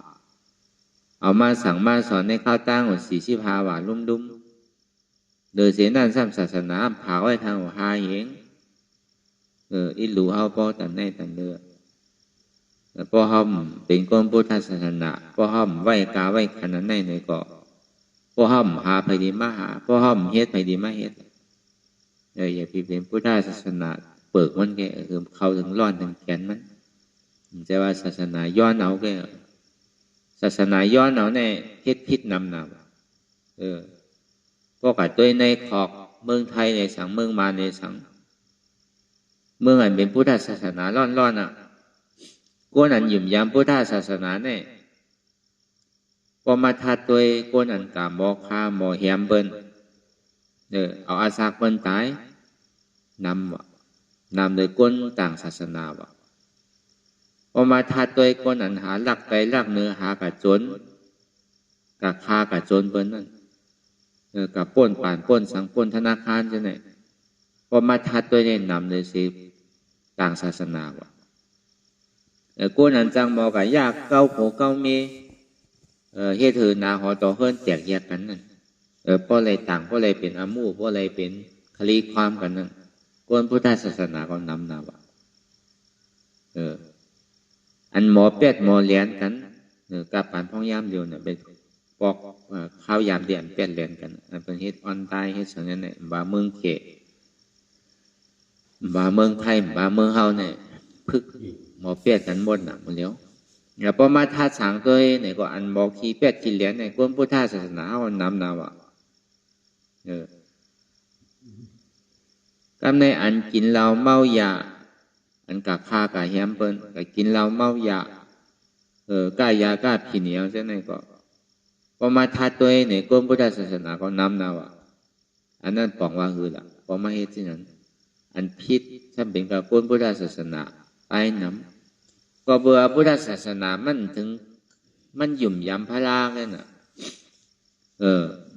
เอามาสั่งมาสอนในข้าวตั้ง45 บาทลุ่มโดยเสียนั่นซ้ำศาสนาผาไว้ทางหาเองอิหลูเฮาป้อตันในตันเลือป้อห้อมเป็นก้นพุทธศาสนาป้อห้อมไหวกาไหวขนาดในเกาะป้อห้อมหาไผดีมาหาป้อห้อมเฮ็ดไผดีมาเฮ็ดอย่าพิเป็นพุทธศาสนาเปิกมันแกคือเขาถึงร้อนถึงแขนมันจะว่าศาสนาย้อนเอาแกศาสนาย้อนเอาในเฮ็ดพิษนำพวกกับตัวในขอกเมืองไทยในสังเมืองมาในสังเมืองอันเป็นพุทธศาสนาร้อนกวนอันหยุ่มยามพุทธศาสนาเนี่ยพอมาทัดตัวกวนอันกาหมอคาหมอแหมเบิ้นเอาอาสาเบิ้นตายนำโดยกวนต่างศาสนาวะพอมาทัดตัวกวนอันหาหลักไกหลักเนื้อหากะจนกะคากะจนเบิ้นนั่นกับป้นป่านป้นสังป้นธนาคารจะไหนพอมาทัดตัวเนี่ยนำโดยสิต่างศาสนาวะกูนั่นจังบอกกับยากเก้าโผเก้าเมเฮ็ดถือนาหอต่อเฮิรนแตกแยกกันนั่นเพราะอะไรต่างเพราะอะไรเป็นอามูเพราะอะไรเป็นคลีความกันนั่นก้นพุทธศาสนาก็นำนาวะอันหมอเป็ดหมอเลี้ยนกันกับปานพ่องยามเดียวเนี่ยไปปอกข้าวยามเดียนเป็ดเลี้ยนกันเป็นเฮ็ดออนไลน์เฮ็ดส่วนนั้นเนี่ยบาเมืองเขบาเมืองไทยบาเมืองเฮาเนี่ยพึกหมอเปียดกันหมดน่ะมันเลี้ยวอย่าพอมาท่าสางตัวเนี่ยก็อันบอกขี้เปียดขี้เหรียญเนี่ยก้นพุทธศาสนาเอานำนาวะกำในอันกินเหล้าเมายาอันกะฆ่ากะแฮมเปิ้นกะกินเหล้าเมายากะยากะขี้เหนียวเช่นนั้นก็พอมาท่าตัวเนี่ยก้นพุทธศาสนาก็นำนาวะอันนั้นปองว่าคือล่ะพอมาเฮ็ดที่นั้นอันพิษถ้าเป็นกับก้นพุทธศาสนาไปน้ำก็เบื่อพุทธศาสนามันถึงมันหยุ่มยำพระราแค่น่ะ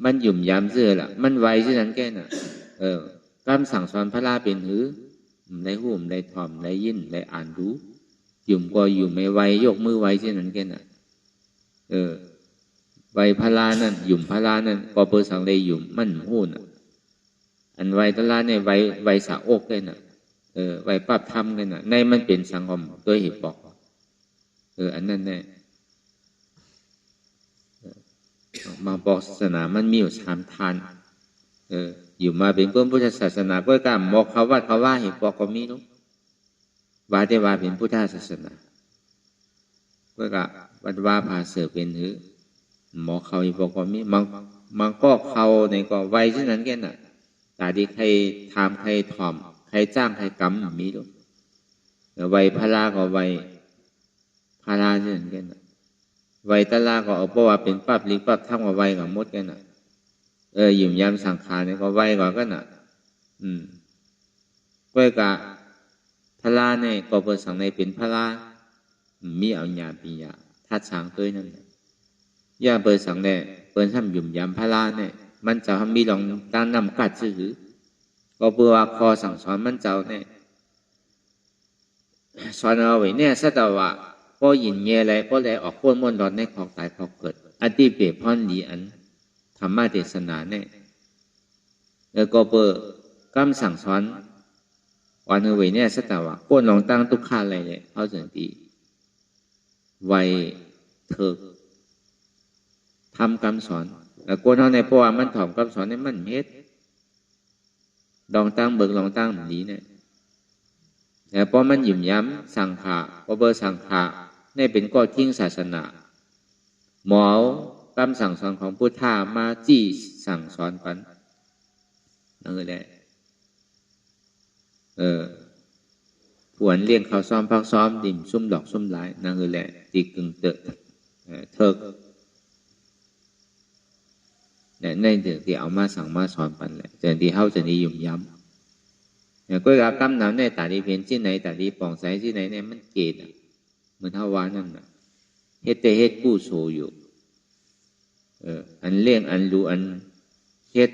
มันหยุ่มยำเสื้อละมันไวเช่นนั้นแค่น่ะคำสั่งสอนพระราเป็นหือได้หูมได้ถ่อมได้ยินได้อ่านรู้หยุ่มก็หยุ่มไม่ไวยกมือไวเช่นนั้นแค่น่ะไวพระรานั่นหยุ่มพระรานั่นก็เปิดสั่งได้หยุ่มมันหูน่ะอันไวพระราเนี่ยไวสะอกแค่น่ะไว้ปรับทำกันน่ะในมันเป็นสังคมโดยเหตุบอกอันนั้นแน่มาบอกศาสนามันมีอยู่3 ทานอยู่มาเป็นพุทธศาสนาก็กล้าบอกเขาว่าเหตุบอกก็มีนุว่าได้ว่าเป็นพุทธศาสนาก็กล้าว่าพาเสือเป็นหือหมอเขาเหตุบอกก็มีมันก็เขาในก็ไวเช่นนั้นแค่น่ะแต่ที่ใครถามใครถ่อมใครจ้างใครกำมีด้วยไวพลาก็ไวพลาเช่นกันไวตะลาก็เอาเพราะว่าเป็นปั๊บลิงปั๊บทั้งว่าไวกับมดกันน่ะหยุ่มยำสังขารเนี่ยก็ไวกว่ากันน่ะก็กะพลาเนี่ยก็เปิดสังในเป็นพลามีเอาหยาปียาทัดสางตัวนั่นย่าเปิดสังเนี่ยเปิดทำหยุ่มยำพลาเนี่ยมันจะทำมีลองตั้งนำกัดซื่อ ก็เพื่อว่าคอสั่งสอนมันเจ้าเนี่ยสอนเอาไว้เนี่ยสัตว์ว่าพอยินเย่อะไรพอได้ออกพ้นม้วนดอนในของตายพอเกิดอธิเปรพรดีอันธรรมะเทศนาเนี่ยก็เพื่อกำสั่งสอนวันเอาไว้เนี่ยสัตว์ว่าพ้นลองตั้งทุกข้าอะไรเนี่ยเขาจะดีไวเถิกทำคำสอนแล้วคนเขาในเพราะว่ามันถ่อมคำสอนในมันเฮ็ดลองตั้งเบิกลองตั้งดีเนี่ยแต่พอมันหยิ่มย้ำสั่งขาพอเบอร์สั่งขานี่เป็นก้อทิ้งศาสนาหมอคำสั่งสอนของพุทธามาจี้สั่งสอนปันนั่นแหละผวนเลี้ยงเขาซ้อมพักซ้อมดิ่มซุ่มดอกซุ่มหลายนั่นแหละตีกึ่งเตอะเถิกในเรื่องที่เอามาสั่งมาสอนปันแหละแต่ที่เขาจะนิยมย้ำก็รับกำนำในตาดีเพียนที่ไหนตาดีป่องใสที่ไหนเนี่ยมันเกตเหมือนเทวานั่นนะเฮ็ดแต่เฮ็ดกู้โซอยู่อันเลี้ยงอันรู้อันเฮ็ด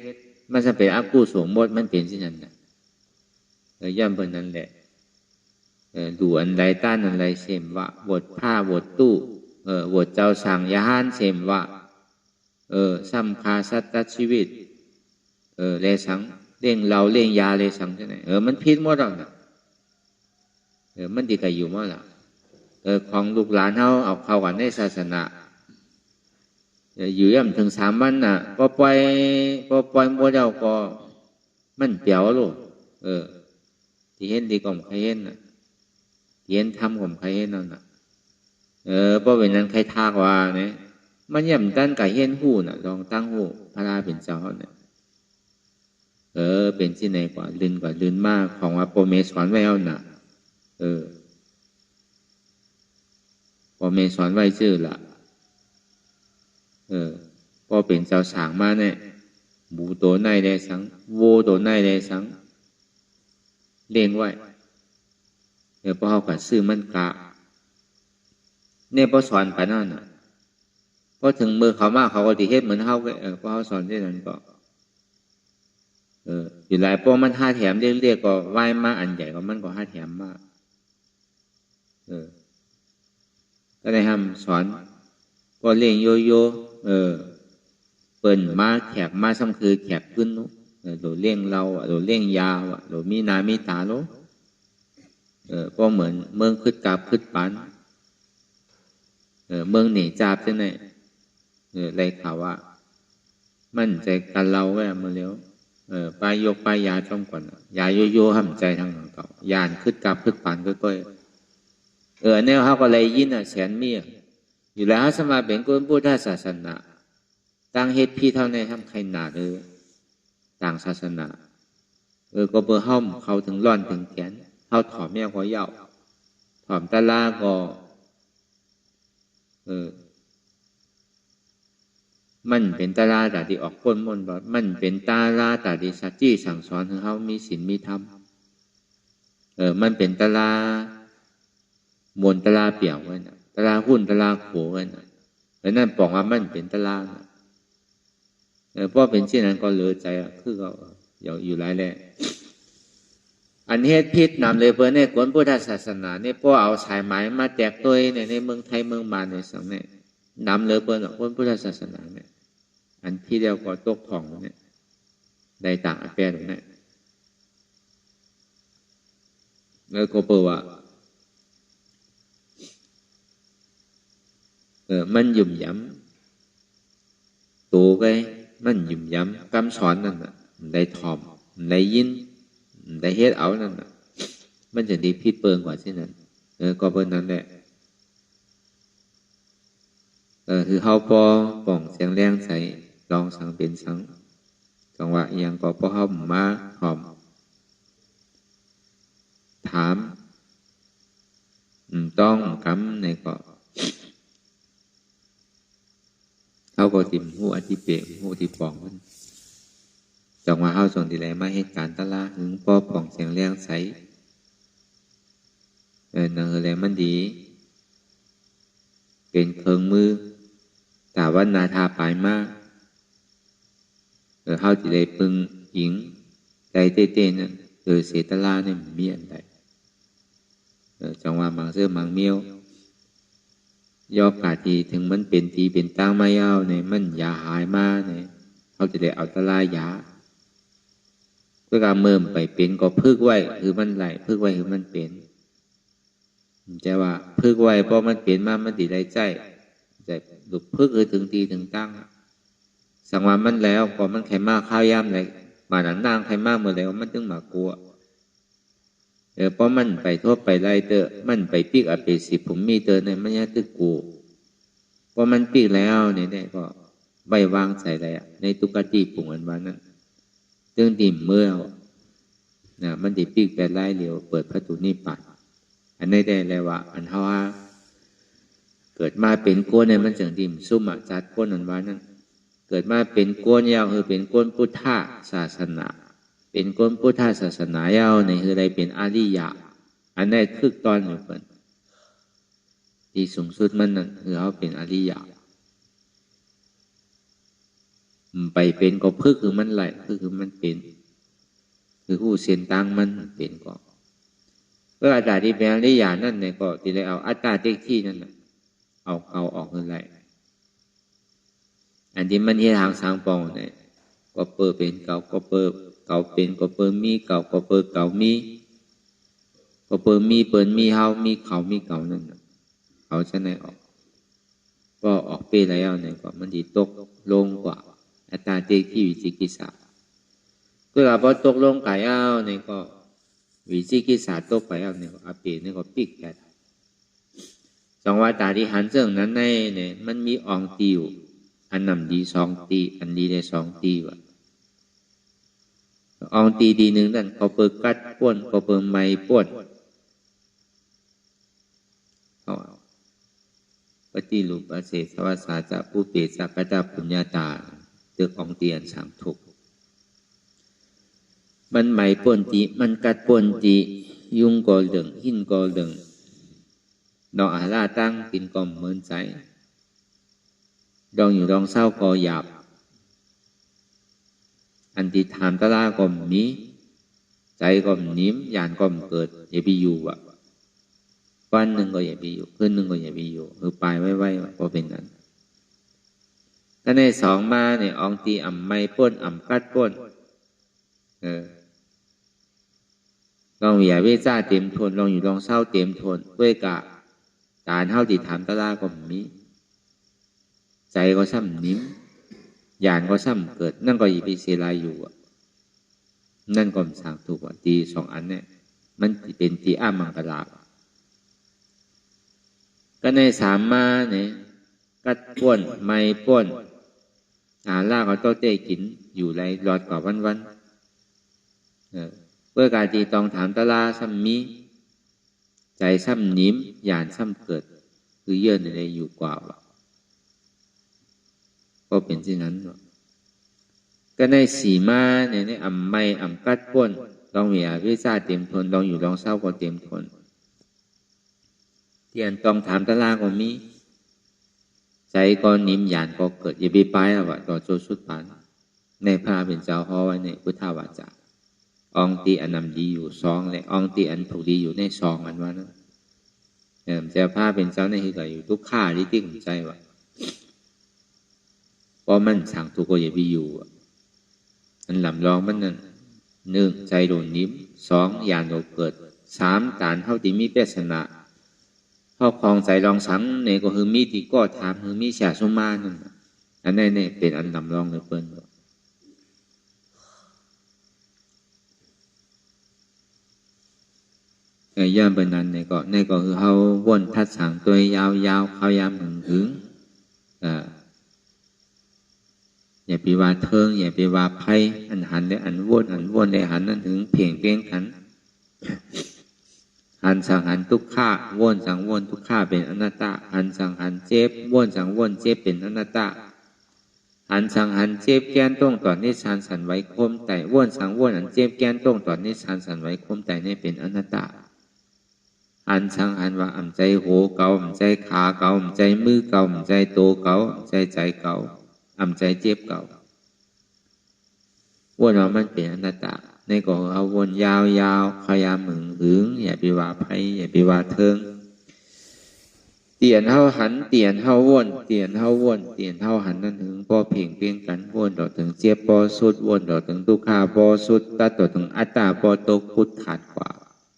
มันจะเป็นอักกู้โสมหมดมันเป็นที่นั่นนะย่ำเป็นนั้นแหละดูอันใดต้านอันใดเสมวะบทผ้าบทตู้บทเจ้าสั่งยาห้านเสมวะซ้ำคาสัตตชีวิตเลสังเลี้ยงเราเลี้ยงยาเลสังใช่ไหมมันพิษหมดแล้วนะมันดีกับอยู่หมดแล้วของลูกหลานเอาเข้ากันในศาสนาอยู่ย่ำถึง3 วันน่ะพอปล่อยหมดแล้วก็มันเปลี่ยวลูกที่เห็นดีกว่าใครเห็นน่ะที่เห็นทำของใครเห็นนั่นน่ะเพราะเป็นนั้นใครทากว่าเนี่ยมันย่ำตั้นกับเห็นหูน่ะลองตั้งหูพระราเป็นเจ้าเนี่ยเป็นที่ไหนกว่าลื่นมากของว่าโปรเมสอนไว้เอาน่ะโปรเมสอนไว้ชื่อละพอเป็นเจ้าสางมาเนี่ยหมูตัวในได้สังโวตัวในได้สังเลี้ยงไว้พอเขากัดซื้อมันกะเนี่ยพอสอนไปนั่นน่ะพอถึงมือเขามากเขาก็ดีเฮ็ดเหมือนเขาพอเขาสอนได้นั้นก็อยู่หลายพวกมัน5 แถมเรียกก็ไหว้มาอันใหญ่กว่ามันก็5 แถมมากก็ได้ทำสอนก็เลี้ยงโยโย่เปิ่นมาแขกมาซ้ำคือแขกขึ้นโดดเลี้ยงเราโดดเลี้ยงยาวโดดมีนามีตาโลก็เหมือนเมืองขึ้นกาบขึ้นปานเมืองหนีจาบใช่ไหมเลยข่าวว่ามั่นใจกันเราไว้มาเร็วปลายยกปลายยาจ้องก่อนยาโยโย่ห้ามใจทางเก่ายานขึ้นกาบขึ้นปานก็เนี่ยเขาก็เลยยินแสนเมียอยู่แล้วสมาเป็นคนพุทธศาสนาต่างเหตุพี่เท่าในทำใครหนาต่างศาสนาก็เบอร์ห้อมเขาถึงร่อนถึงแขนเขาถอมแม่ก็เย่าถอมตาลาก็มันเป็นตาลาแต่ที่ออกพ้นมนต์บอดมันเป็นตาลาแต่ที่สัจจี้สั่งสอนให้เขามีศีลมีธรรมมันเป็นตาลามนตาลาเปี่ยวไว้นะตาลาหุ้นตาลาโขไว้นะแล้วนั่นบอกว่ามันเป็นตาลาเพราะเป็นเช่นนั้นก็เหลือใจคือเขาอยู่หลายแหล่อันเหตุพิษนำเลยเพื่อในกวนพุทธศาสนาเนี่ยพวกเอาสายไหมมาแจกตัวในเมืองไทยเมืองมาในสังเนี่ยนำเลยเพื่อนกวนพุทธศาสนาเนี่ยอันที่เดียวก็ตกของเนี่ยได้ต่างแปลตรงนี้แล้วก็เปิดว่ามันหยุ่มย้ำตัวไงมันหยุ่มย้ำคำสอนนั่นน่ะได้ถ่อมได้ยินได้เฮ็ดเอานั่นน่ะมันจะดีพิษเปิงกว่าเช่นนั้นก็เปิงนั้นแหละคือเขาพอป่องเสียงแรงใส่ลองสังเป็นสังจังหวะอย่างก็พอเขามาถ่อมถามต้องกำในก็เขาก็ติ่มหูอธิเปะหูที่ป่องมันจังหวะเขาส่งที่ไรมาเหตุการณ์ตะลาหึงพอป่องเสียงแรงใสนั่นอะไรมันดีเป็นเครื่องมือแต่ว่านาทาปลายมากเขาจะได้พึงหญิง ใจเต้นๆนั่นเสตลาเนี่ยมีอันใดจังว่ามังเสื้อมังเมียวยอกกาทีถึงมันเป็นทีเป็นตั้งไม่เอาเนี่ยมันอย่าหายมาเนี่ยเขาจะได้เอาตลายาเพื่อการเมื่อไปเป็นก็พึกไว้คือมันไหลพึกไว้คือมันเป็นจะว่าพึกไว้เพราะมันเป็นมามันติดได้ใจจะหลุดพึกคือถึงทีถึงตั้งสังวามันแล้วพอมันไขมากข้าวยำเลยมาหนังนางไขมากเมื่อแล้วมันถึงมากลัวเพราะมันไปทั่วไปไล่เตอมันไปปีกอเปสิผมมีเตอในมันยังตึกกูเพราะมันปีกแล้วเนี่ยก็ใบวางใส่อะไรในตุกติปุ่งอันวันนั้นตึงดิมเมื่อนะมันติปีกไปไล่เหลียวเปิดประตูนิพพานอันนี้ได้เลยว่าอันเท่าว่าเกิดมาเป็นก้นเนี่ยมันจึงดิมซุ่มจัดก้นอันวันนั้นเกิดมาเป็นก้นยาวคือเป็นก้นพุทธศาสนาเป็นก้นพุทธศาสนายาวในคืออะไรเป็นอริยะอันนี้คึกตอนอยู่เพิ่นที่สูงสุดมันนั่นคือเขาเป็นอริยะไปเป็นก็พึกคือมันไหลคือมันเป็นคือผู้เสียนตังมันเป็นก็เพื่ออาจารย์ที่เป็นอริยะนั่นเนี่ยก็ที่ได้เอาอัตตาเต็กที่นั่นน่ะเอาออกคือไรอันที่มันที่ทางสางปองเนี่ยก็เปิดเป็นเก่าก็เปิดเก่าเป็นก็เปิดมีเก่าก็เปิดเก่ามีก็เปิดมีเปิดมีเฮามีเขามีเก่านั่นเขาจะไหนออกก็ออกไปแล้วเนี่ยก็มันดีตกลงกว่าอัตตาเต็กที่วิจิกิจฉาก็เราพอตกลงไก่เอาเนี่ยก็วิจิกิจฉาตกไปเอาเนี่ยก็อาเปเนี่ยก็ปิกกันจังหวะตาที่หันเรื่องนั้นในเนี่ยมันมีองตีอยู่อันนำดี2 ตีอันดีได้2 ตีว่ะองตีดีหนึ่งนั่นเขาเปิดกัดป้วนเขาเปิดไม้ป้วนปฏิรูปเสสวสาจะผู้เปสักตาปุญญาตาเตือกองตีอันสังทุกมันไม้ป้วนตีมันกัดป้วนตียุงก็เหลืองหินก็เหลืองดอกอาลาตั้งกินกลมเหมือนใจดองอยู่ดองเศร้าก็หยาบอันที่ถามตะลาก็มีใจก็นิ่มยานก็เกิดอย่าไปอยู่อ่ะวันหนึ่งก็อย่าไปอยู่คืนหนึ่งก็อย่าไปอยู่คือปลายไว้ๆก็เป็นนั้นถ้าในสองมาเนี่ยองตีอ่ำไม่ป้นอ่ำกัดป้นลองอย่าเวจ้าเต็มทนลองอยู่ลองเศร้าเต็มทนด้วยกะการเท่าที่ถามตะลาก็มีใจก็ซ้ำนิ่มยานก็ซ้ำเกิดนั่นก็อย่าไปเสียลายอยู่นั่นก็สร้างถูกว่าตี2 อันเนี่ยมันเป็นตีอ้ามังกลาก็ใน3มาเนี่ยกัดป้วนไม่ป้วนล่าเขาโตเต้กินอยู่ไรหลอดกว่าวันเพื่อการตีตองถามตะลาซ้ำมีใจซ้ำนิ่มยานซ้ำเกิดคือเยื่อในอยู่กว่าก็เป็นเช่นนั้นก็ใน4 มาเนี่ยในอ่ำไม่อ่ำกัดป้วนลองอย่าเวจ้าเต็มทนลองอยู่ลองเศร้าก็เต็มทนเทียนต้องถามตะลาก็มีใจก็นิ่มหยานก็เกิดอย่าไปไปแล้วว่าต่อโจสุดปานในพระเป็นเจ้าฮอไว้ในพุทธวาจาองตีอันนำดีอยู่2และองตีอันถูกดีอยู่ใน2อันว่านั้นเจ้าพระเป็นเจ้าในที่เกิดอยู่ทุกข้าที่ของใจว่าเพราะมันสั่งถูกก็อย่าไปอยู่อันลำลองมันนั่น1ใจโดนนิ่ม2หยานโดนเกิด3การเท่าที่มีเปสนะข้อคลองใจลองสังเนี่ยก็คือมีที่ก็ถามคือมีเสียสมานั่นอันนี้เนี่ยเป็นอันลำลองเลยเปิ้นย่าเปิ้นนั้นเนี่ยก็คือเขาวนทัดสังตัวยาวๆเขายามถึงอย่าไปว่าเทิงอย่าไปว่าไพ่อันหันและอันวนในหันนั้นถึงเพียงขันหันสังหันทุกข้าวนสังวนทุกข้าเป็นอนัตตาหันสังหันเจ็บวนสังวนเจ็บเป็นอนัตตาหันสังหันเจ็บแกนต้องต่อนิสานสันไว้คมแต่วนสังวนอันเจ็บแกนต้องต่อนิสานสันไว้คมแต่นี่เป็นอนัตตาหันสังหันว่าอ่ำใจโหเก่าอ่ำใจขาเก่าอ่ำใจมือเก่าอ่ำใจโตเก่าอ่ำใจเก่าอ่ำใจเจ็บเก่าวนว่ามันเป็นอนัตตา ในก็เอาวนยาวๆขยามมึงหึงอย่าไปว่าไผอย่าไปว่าเทิงเตียนเฮาหันเตียนเฮาวนเตียนเฮาวนเตียนเฮาหันนั่นถึงพอเพ่งเพียงกันวนดอกถึงเจ็บบ่สุดวนดอกถึงทุกขาบ่สุดตัดดอกถึงอัตตาบ่ตกพุทธขาดกว่า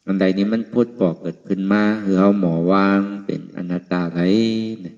อันใดนี้มันพุทธบ่เกิดขึ้นมาคือเฮาหมอวางเป็นอนัตตาไผเนี่ย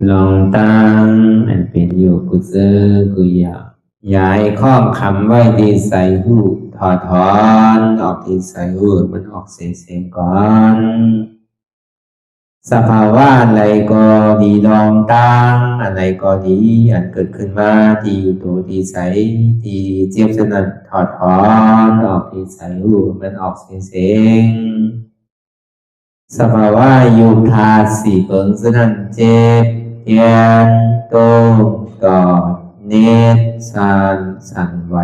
ลองตั้งอันเป็นอยู่กุเซอกุยาย้ายข้องคำไว้ที่ใส่หูถอดถอนออกที่ใส่หูมันออกเสียงก่อนสภาวะอะไรก็ดีลองตั้งอะไรก็ดีอันเกิดขึ้นมาที่อยู่ตัวที่ใส่ที่เจี๊ยบสนัดถอดถอนออกที่ใส่หูมันออกเสียงสภาวะยุทธาสีเปิงสนัดเจ็บเทียนโตกอดเนตสั่นไหว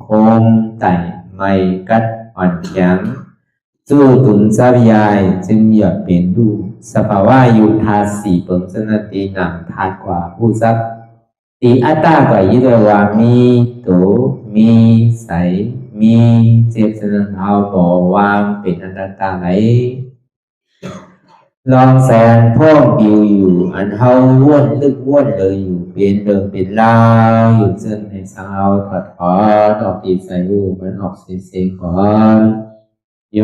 โคมไต่ไม่กัดอ่อนแข็งสู้ตุนทรัพยายจึงอยากเป็นดูสภาวะยุทธาสีเปิงสนัดตีหนังทาดกว่าผู้ทรัพย์ตีอัตตากว่ายึดว่ามีโตมีใสมีเจ็บสนัดเอาบ่วางเป็นอนัตตาไหลลองแสนพ่องปิวอยู่อันเฮาว่นลึกว่นเลยอยู่เป็นเดิมเป็นลาวอยู่ซึ่งในสาวถอดถอนออกตีใส่หูมันออกเสียงก่อนย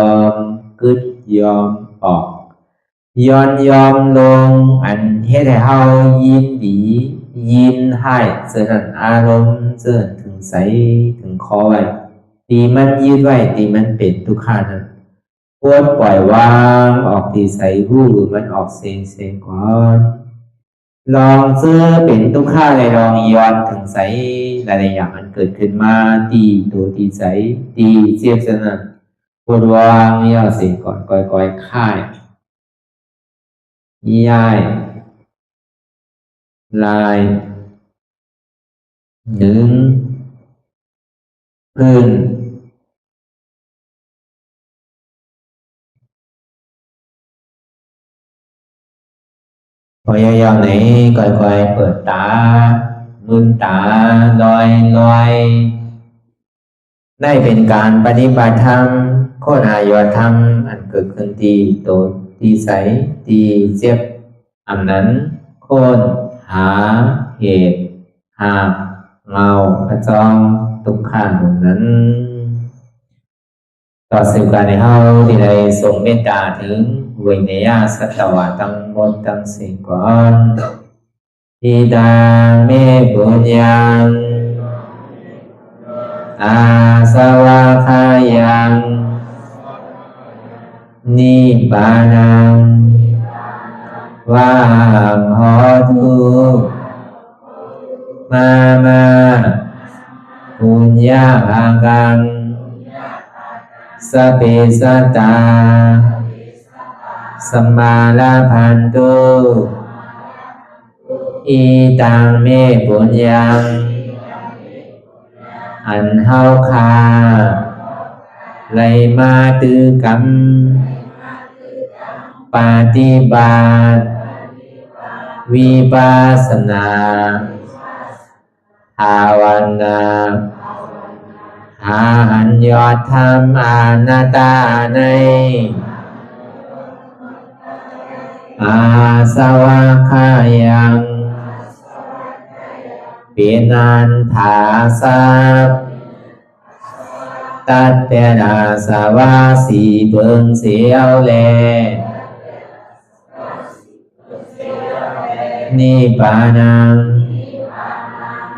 อมกึดยอมออกยอมลงอันเฮ็ดให้เฮายินดียินให้เสื่อมอารมณ์เสื่อมถึงใสถึงคอไว้ตีมันยืดไว้ตีมันเป็นทุกขานั้นควรปล่อยวางออกที่ใส่หูมันออกเสียงก่อนลองเสื้อเป็นทุกข้าเลยลองย้อนถึงใสหลายๆอย่างมันเกิดขึ้นมาตีตัวตีใสตีเจียบสนั่นควรวางย่อเสียงก่อนก่อยค่ายย้ายลายหนึ่งพื้นพยายามไหนก่อยเปิดตาลืมตาลอยได้เป็นการปฏิบัติธรรมโคตรอายธรรมอันเกิดขึ้นที่โตที่ใสที่เจ็บอันนั้นโคนหาเหตุหาเงาพระจองทุกขันนั้นต่อสิ่งการในเฮาที่ได้ส่งเมตตาถึงวิเนยสัตวะตั้งหมดตั้งสิ่งก่อนอิดาเมปุญญังอาสวะคายังนิบานังวาหอตุมาปุญญาภากังสเปสัตตาสมาลาพันตุอีตังเมปุญญังอันเฮาคาไลมาตือกรรมปฏิบัติวิปัสสนาภาวนาหาอันยอดธรรมอนัตตาในอาสวะคายังเป็นอันถาสัพตัดเปนาสวะสีเปิงเสียวแลนิพพานัง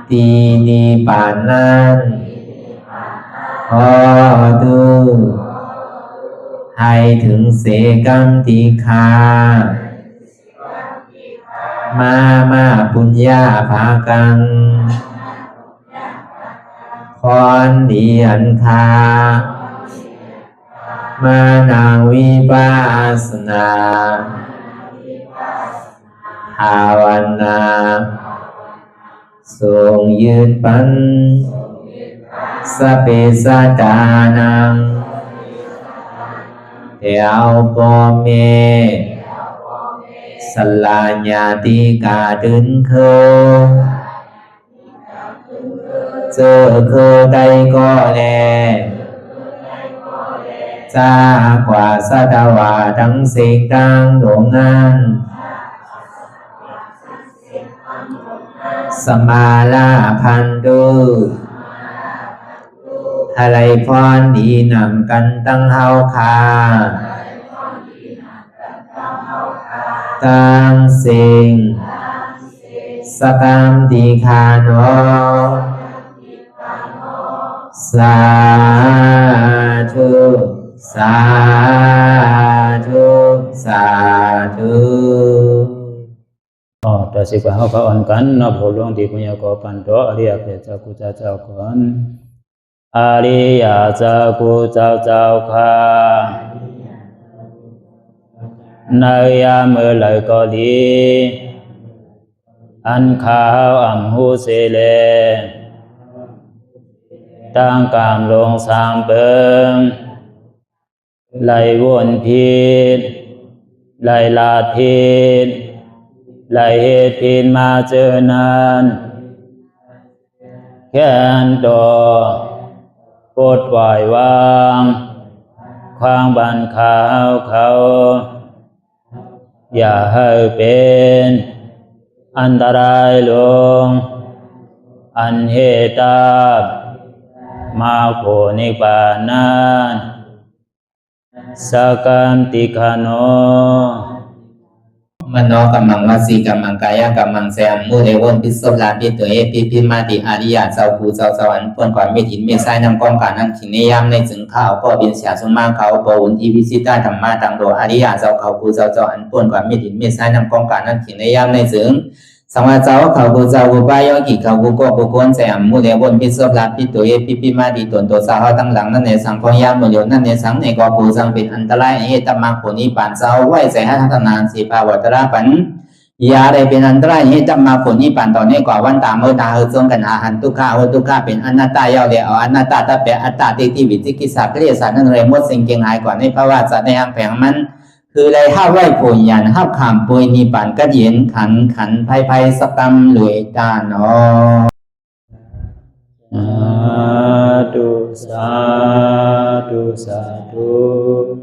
ตีนิพพานันขอดูให้ถึงเสกัมติคามาปุญญาภากังพรดีอันคามานาวิปัสสนาภาวนาทรงยืนปันสเปสัตตานังเอวปอเมสลาญาติกาดึงเคเจอเคได้ก็แลจากว่าสัตวาทั้งสิ่งดังดวงนั้นสมาลาพันตุอะไรพรดีนำกันตั้งเฮาคา ตังสิงสกรรมติคาโนสาธุสาธุสาธุ ต่อสิกว่าเขาอ่อนกันนับหัวหลวงที่ปุญญาโกปันโตอริยเปเจ้ากูเจ้าก่อนอริยเจ้ากูเจ้าค่ะในยามเมื่อไหร่ก็ดีอันข้าวอ่ำหูเสเลตั้งกามลงสามเปิงไหลวนพิษไหลลาดพิษไหลเหตุพิษมาเจอนานแค้นดอกปดไหววางความบันขาวเขาอย่าให้เป็นอันตรายลงอันเหตุตามาโผนิปานันสกันติคโนมโนกัมมังวสีกัมมังกายกัมมังแสมมุเรวนพิศลาปิตัวเอปิพิมาติอาริยะเจ้าภูเจ้าสวรรค์พ้นความเมตินเมษายนำกองการนั่งขินในยามในจึงข้าวก็บินเสียสมาเขาปวุนทีวิสิตาธรรมะตังโดอาริยะเจ้าเขาภูเจ้าสวรรค์พ้นความเมตินเมษายนำกองการนั่งขินในยามในจึงสังวาเจ้าเขาภูเจ้าภูปายอกิเขาภูก็ภูกวนแสมมุเรวนพิศลาปิตัวเอปิพิมาติตนตัวสาวตั้งหลังนั่นในสังพยามมุเรนั่นในสังในกอภูสังเป็นอันตรายเหตุมาโผนิปานเจ้าไหวใส่หัตถนานสีภาวตระปันยาได้เป็นอันตรายให้จำมาผลนี้ปั่นต่อเนื่องกว่าวันตามเมื่อตาเฮอจงกันอาหารทุกข้าทุกข้าเป็นอนัตตาเยาวเดียวอนัตตาตาเปอัตตาติวิจิกิจสักเรียสันนั่นเลยมดสิ่งเก่งหายกว่าในภาวะสัตว์ในห้างแผงมันคือเลยห้าไหวผลยันห้าขามปุยนิปั่นก็เย็นขันภัยสกรรมรวยตาเนาะสาธุสาธุ